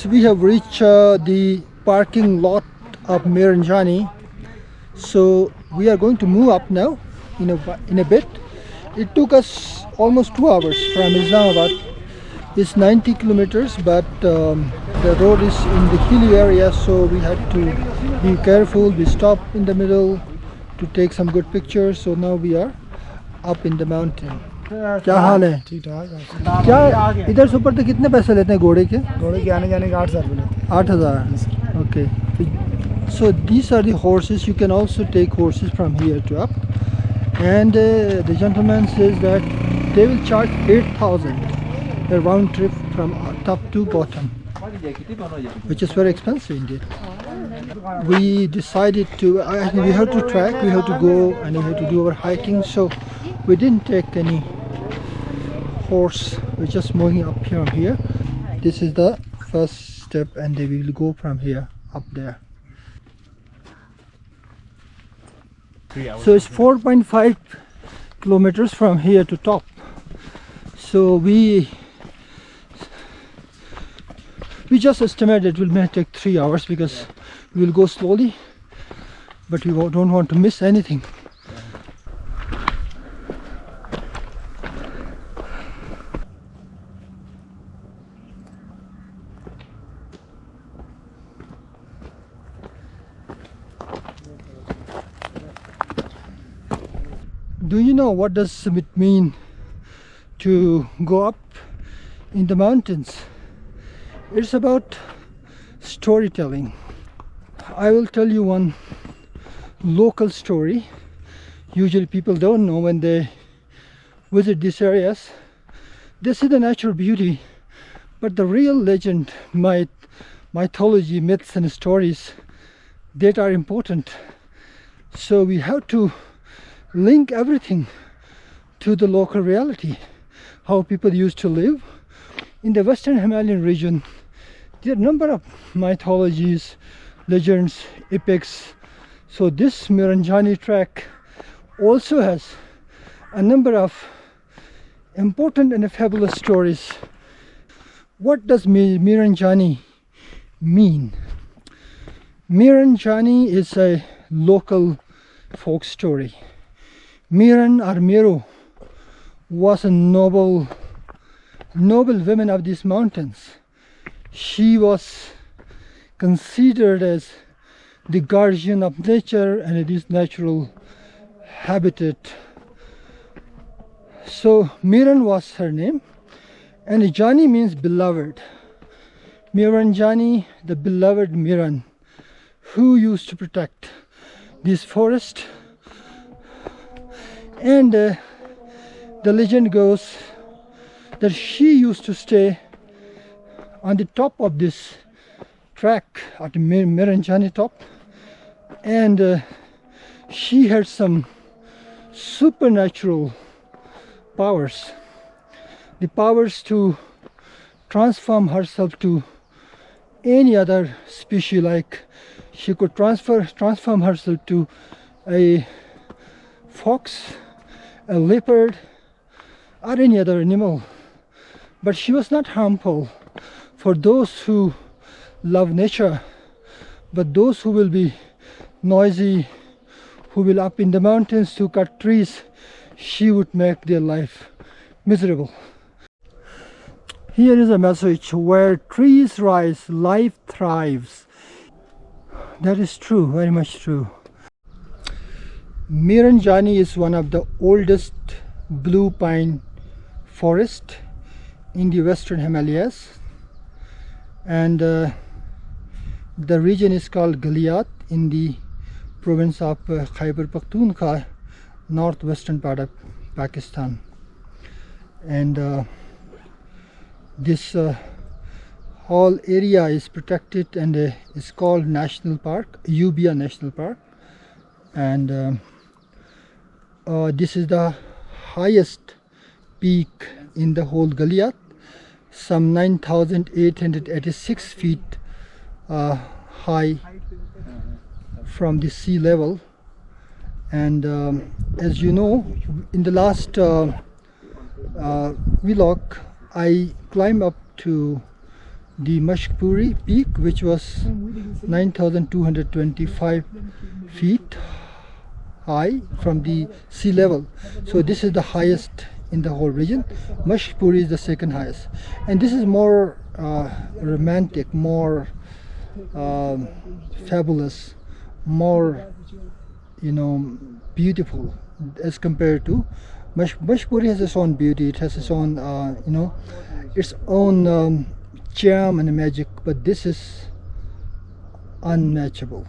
We have reached the parking lot of Miranjani, so we are going to move up now in a bit. It took us almost 2 hours from Islamabad. It's 90 kilometers, but the road is in the hilly area, so we had to be careful. We stopped in the middle to take some good pictures. So now we are up in the mountain. क्या हाल है? ठीक ठाक। क्या इधर से ऊपर तक कितने पैसे लेते हैं घोड़े के? घोड़े के आने जाने का 8,000 रुपये लेते हैं। 8,000. Okay. So these are the horses. You can also take horses from here to up. And the gentleman says that they will charge 8,000 a round trip from top to bottom, which is very expensive indeed. We decided to, we have to trek, we have to go and we have to do our hiking, so we didn't take any horse. We're just moving up from here. This is the first step and they will go from here up there. So it's 4.5 kilometers from here to top. So we just estimated it will take 3 hours because we will go slowly, but we don't want to miss anything. Do you know what does it mean to go up in the mountains? It's about storytelling. I will tell you one local story. Usually people don't know when they visit these areas. They see the natural beauty, but the real legend, mythology, myths and stories that are important. So we have to link everything to the local reality, how people used to live. In the Western Himalayan region, there are a number of mythologies, legends, epics. So this Miranjani track also has a number of important and fabulous stories. What does Miranjani mean? Miranjani is a local folk story. Miran or Miro was a noble woman of these mountains. She was considered as the guardian of nature and this natural habitat. So Miran was her name, and Jani means beloved. Miranjani, the beloved Miran, who used to protect this forest. And the legend goes that she used to stay on the top of this track at the Miranjani top, and she had some supernatural powers, the powers to transform herself to any other species. Like she could transform herself to a fox, a leopard, or any other animal. But she was not harmful for those who love nature, but those who will be noisy, who will up in the mountains to cut trees, she would make their life miserable. Here is a message: where trees rise, life thrives. That is true, very much true. Miranjani is one of the oldest blue pine forest in the Western Himalayas, and the region is called Galiyat in the province of Khyber Pakhtunkhwa, northwestern part of Pakistan. And this whole area is protected and is called National Park, Ubia National Park, and this is the highest peak in the whole Galiyat, some 9,886 feet high from the sea level. And as you know, in the last vlog I climbed up to the Mashpuri peak, which was 9,225 feet high from the sea level. So this is the highest in the whole region. Mashpuri is the second highest, and this is more romantic, more fabulous, more beautiful as compared to Mashpuri. Has its own beauty, it has its own its own charm and magic, but this is unmatchable.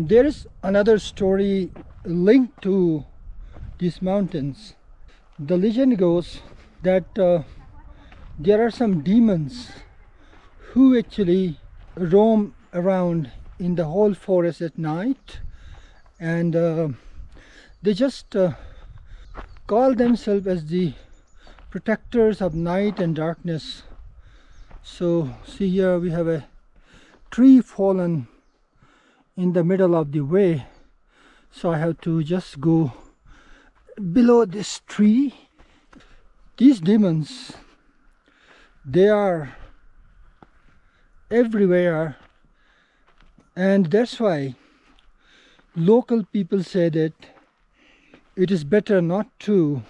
There is another story linked to these mountains. The legend goes that there are some demons who actually roam around in the whole forest at night, and they just call themselves as the protectors of night and darkness. So see, here we have a tree fallen in the middle of the way, so I have to just go below this tree. These demons, they are everywhere, and that's why local people say that it is better not to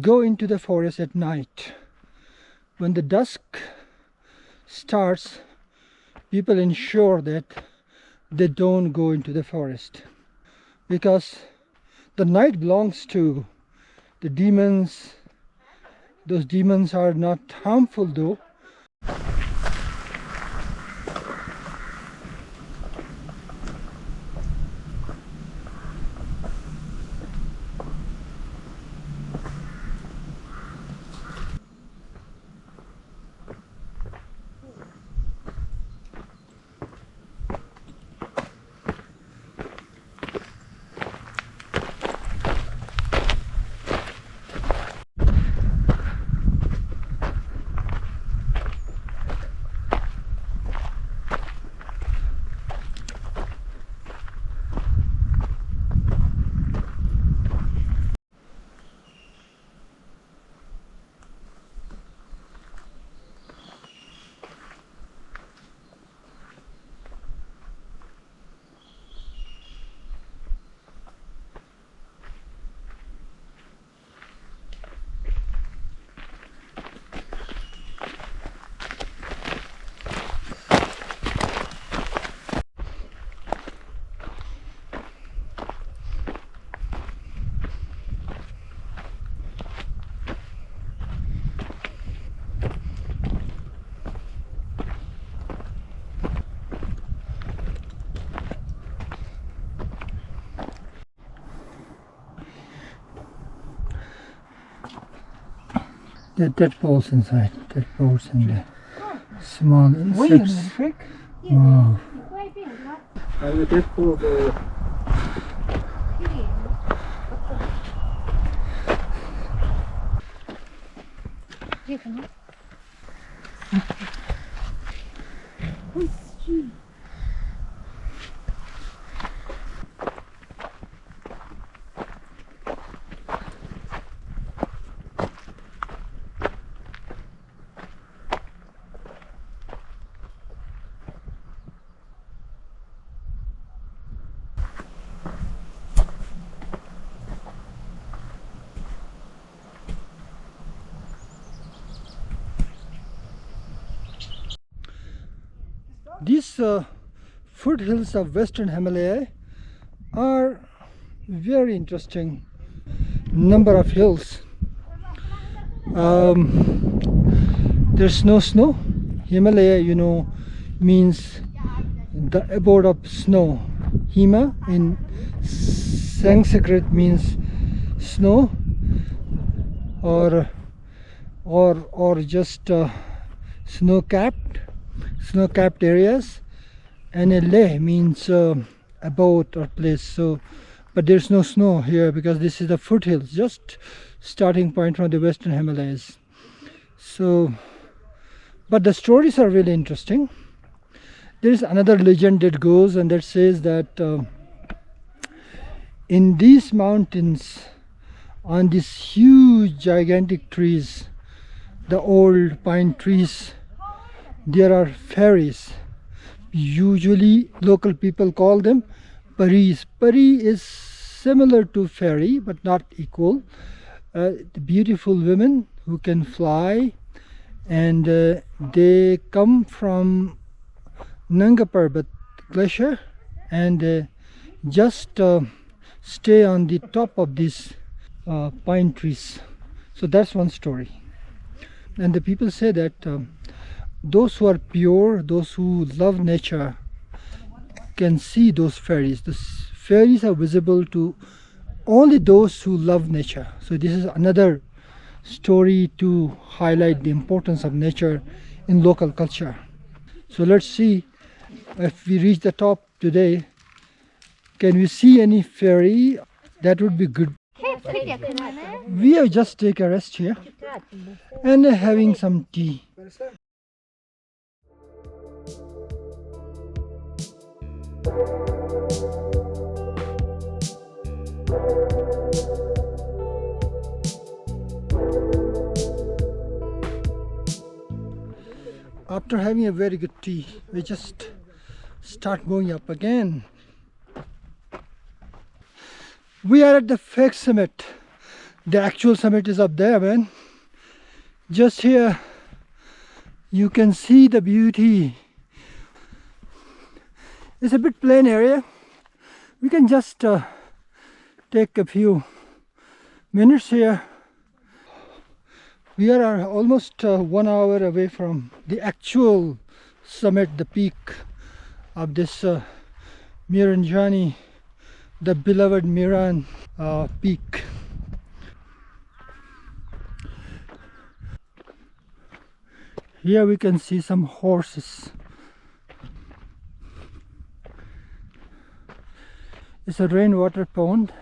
go into the forest at night. When the dusk starts, people ensure that they don't go into the forest, because the night belongs to the demons. Those demons are not harmful though. That falls inside. That falls in the small insects. Wow. These foothills of Western Himalaya are very interesting. Number of hills. There's no snow. Himalaya, means the abode of snow. Hima in Sanskrit means snow, or just snow-capped areas, and a leh means abode or place. So, but there's no snow here because this is the foothills, just starting point from the Western Himalayas. So, but the stories are really interesting. There is another legend that goes and that says that in these mountains, on these huge gigantic trees, the old pine trees, there are fairies. Usually local people call them paris. Pari is similar to fairy but not equal. The beautiful women who can fly, and they come from Nanga Parbat glacier and just stay on the top of these pine trees. So that's one story. And the people say that those who are pure, those who love nature, can see those fairies. The fairies are visible to only those who love nature. So this is another story to highlight the importance of nature in local culture. So let's see if we reach the top today. Can we see any fairy? That would be good. We have just taken a rest here and having some tea. After having a very good tea, we just start going up again. We are at the fake summit. The actual summit is up there, man. Just here you can see the beauty. It's a bit plain area. We can just take a few minutes here. We are almost 1 hour away from the actual summit, the peak of this Miranjani, the beloved Miran peak. Here we can see some horses. It's a rainwater pond.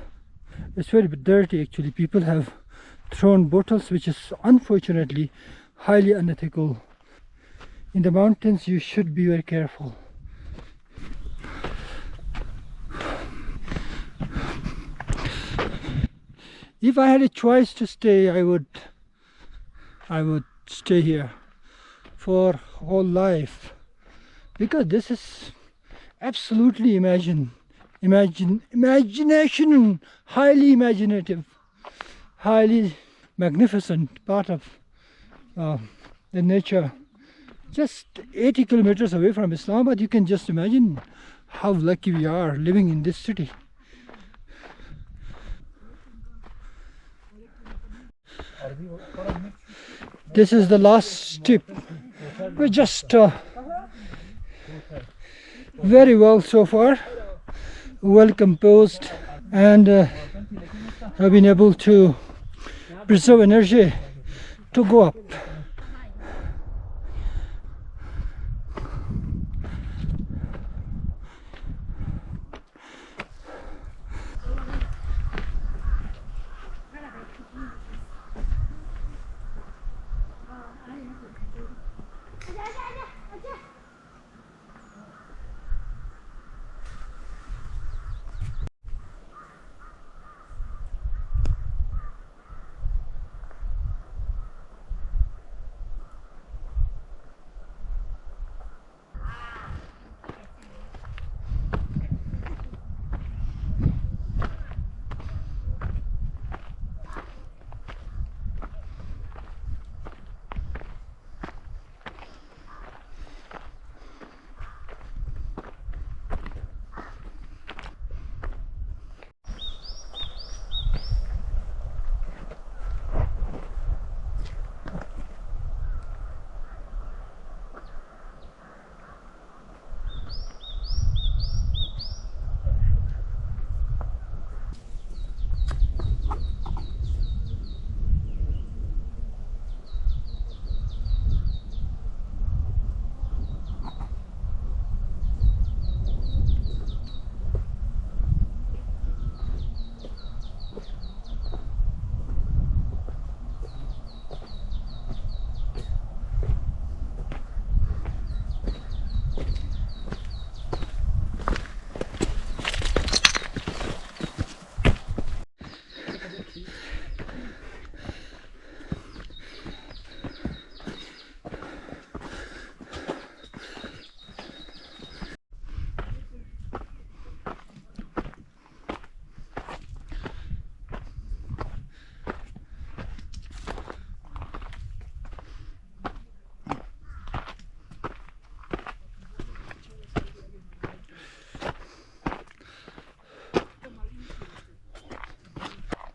It's very dirty actually. People have thrown bottles, which is unfortunately highly unethical. In the mountains you should be very careful. If I had a choice to stay, I would stay here for whole life, because this is absolutely imagination, highly imaginative, highly magnificent part of the nature. Just 80 kilometers away from Islamabad. You can just imagine how lucky we are living in this city. This is the last step. We're just very well so far, well composed, and have been able to preserve energy to go up.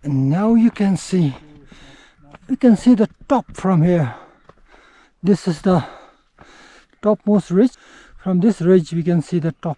And now you can see the top from here. This is the topmost ridge. From this ridge we can see the top.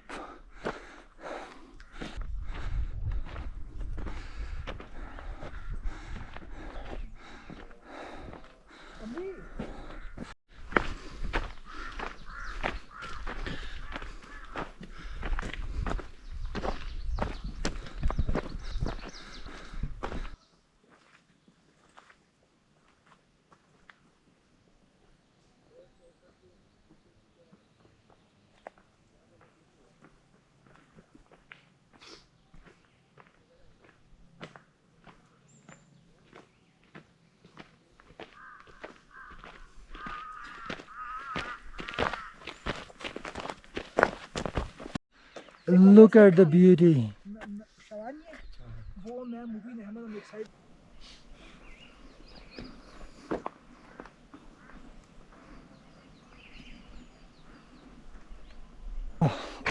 Look at the beauty.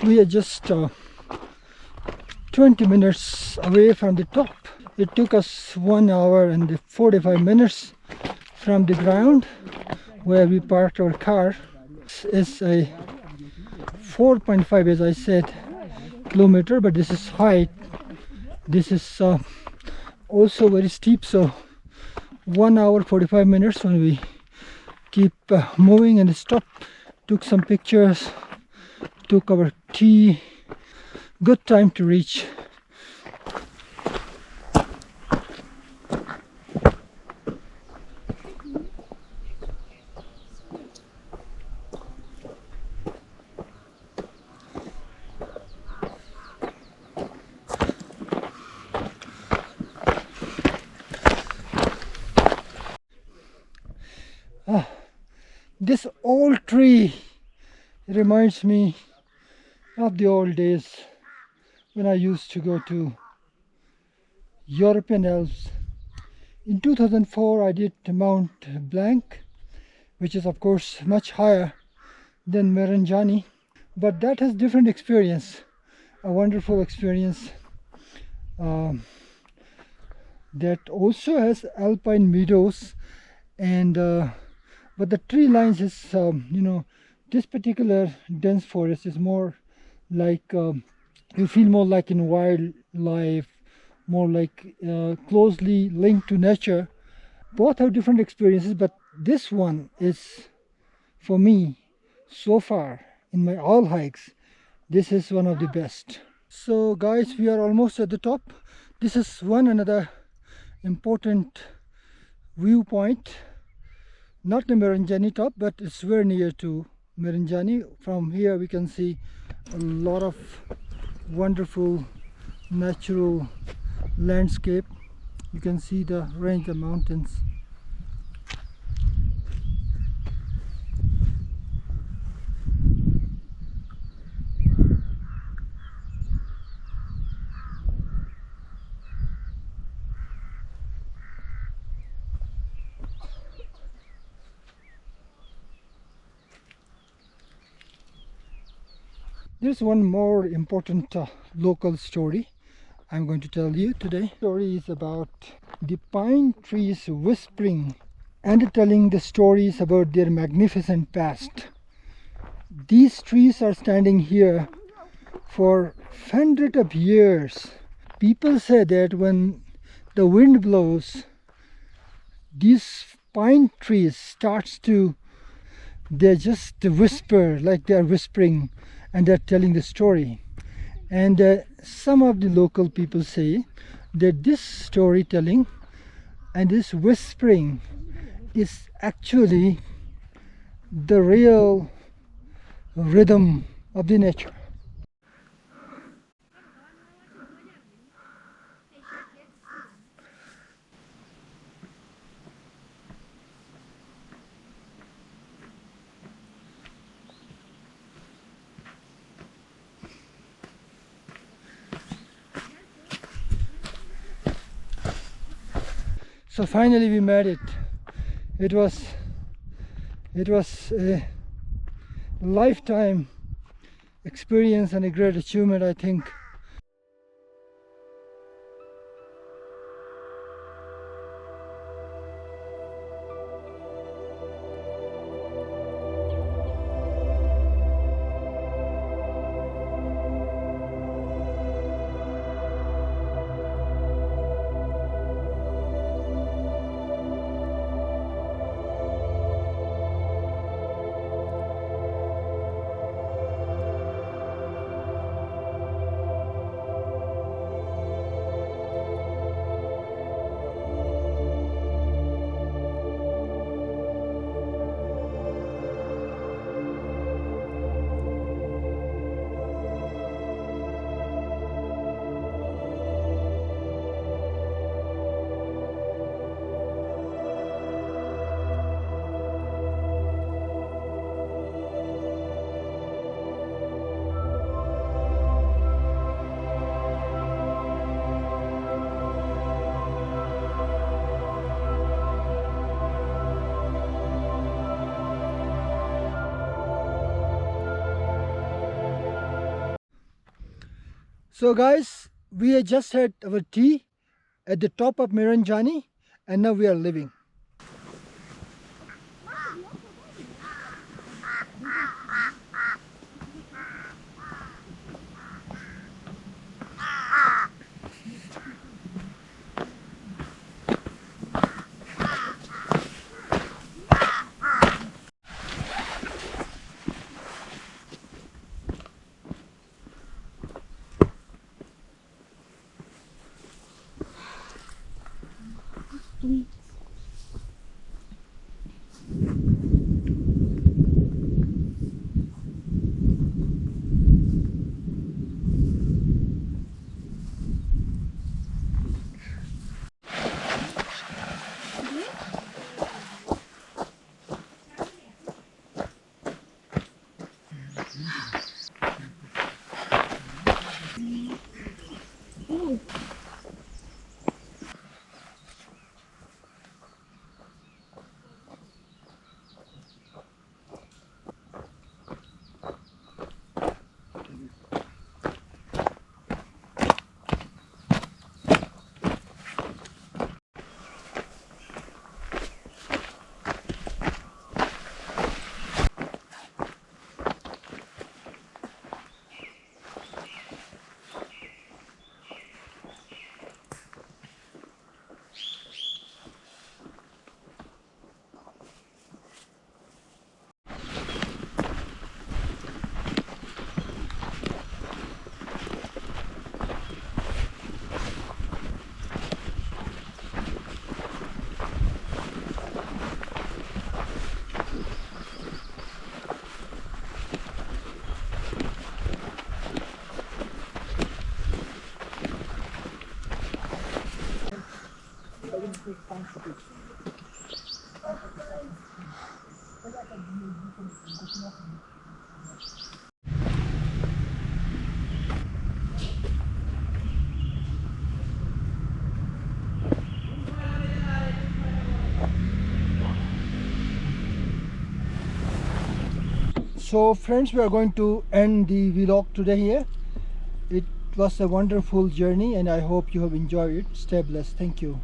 We are just 20 minutes away from the top. It took us 1 hour and 45 minutes from the ground where we parked our car. It's a 4.5, as I said, kilometer, but this is height. This is also very steep, so 1 hour 45 minutes when we keep moving and stop. Took some pictures, took our tea. Good time to reach. This old tree reminds me of the old days when I used to go to European Alps. In 2004 I did Mount Blanc, which is of course much higher than Miranjani, but that has different experience, a wonderful experience that also has alpine meadows, and but the tree lines is this particular dense forest is more like you feel more like in wildlife, more like closely linked to nature. Both have different experiences, but this one is, for me, so far in my all hikes, this is one of the best. So guys, we are almost at the top. This is another important viewpoint, not the Miranjani top, but it's very near to Miranjani. From here we can see a lot of wonderful natural landscape. You can see the range of mountains. There's one more important local story I'm going to tell you today. The story is about the pine trees whispering and telling the stories about their magnificent past. These trees are standing here for hundreds of years. People say that when the wind blows, these pine trees they just whisper, like they are whispering, and they're telling the story. And some of the local people say that this storytelling and this whispering is actually the real rhythm of the nature. So finally we made it. It was a lifetime experience and a great achievement, I think. So guys, we just had our tea at the top of Miranjani and now we are leaving. So friends, we are going to end the vlog today here. It was a wonderful journey and I hope you have enjoyed it. Stay blessed. Thank you.